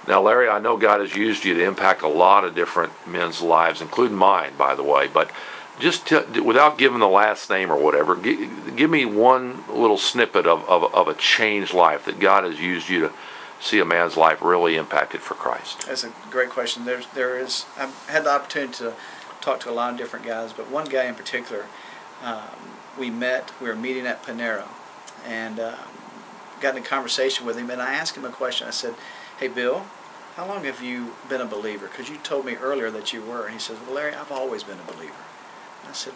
Now, Larry, I know God has used you to impact a lot of different men's lives, including mine, by the way, but just without giving the last name or whatever, give me one little snippet of a changed life that God has used you to see a man's life really impacted for Christ. That's a great question. I've had the opportunity to talk to a lot of different guys, but one guy in particular, we were meeting at Panera, and got in a conversation with him, and I asked him a question. I said, "Hey, Bill, how long have you been a believer? Because you told me earlier that you were." And he says, "Well, Larry, I've always been a believer." And I said,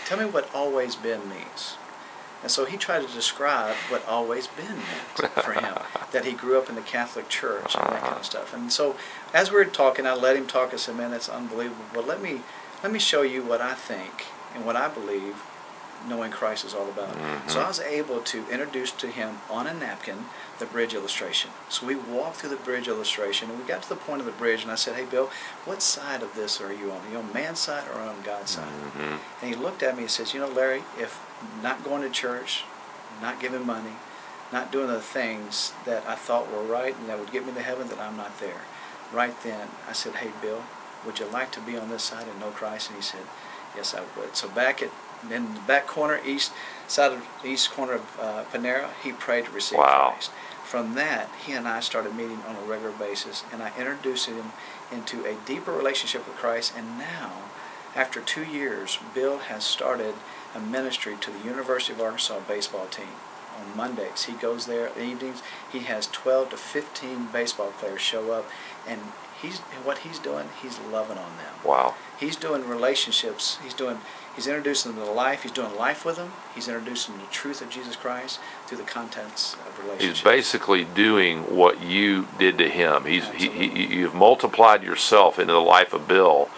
"Tell me what always been means." And so he tried to describe what always been meant for him, that he grew up in the Catholic Church and that kind of stuff. And so as we were talking, I let him talk. I said, "Man, that's unbelievable. But let me show you what I think and what I believe knowing Christ is all about." So I was able to introduce to him on a napkin the bridge illustration. So we walked through the bridge illustration, and we got to the point of the bridge, and I said, "Hey, Bill, what side of this are you on? Are you on man's side or on God's side?" And he looked at me and says, "You know, Larry, if not going to church, not giving money, not doing the things that I thought were right and that would get me to heaven, then I'm not there." Right then, I said, "Hey, Bill, would you like to be on this side and know Christ?" And he said, "Yes, I would." So in the back corner, east corner of Panera, he prayed to receive Christ. From that, he and I started meeting on a regular basis, and I introduced him into a deeper relationship with Christ. And now, after 2 years, Bill has started a ministry to the University of Arkansas baseball team. On Mondays, he goes there. Evenings, he has 12 to 15 baseball players show up, and what he's doing, he's loving on them. Wow. He's doing relationships. He's introducing them to life. He's doing life with them. He's introducing them to the truth of Jesus Christ through the contents of relationships. He's basically doing what you did to him. You've multiplied yourself into the life of Bill,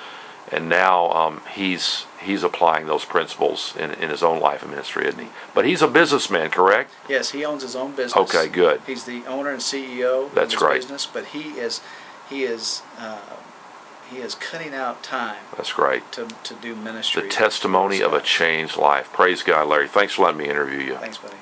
and now he's applying those principles in his own life and ministry, isn't he? But he's a businessman, correct? Yes, he owns his own business. Okay, good. He's the owner and CEO That's of his great. business, but he is cutting out time. That's great. To do ministry. The testimony of a changed life. Praise God, Larry. Thanks for letting me interview you. Thanks, buddy.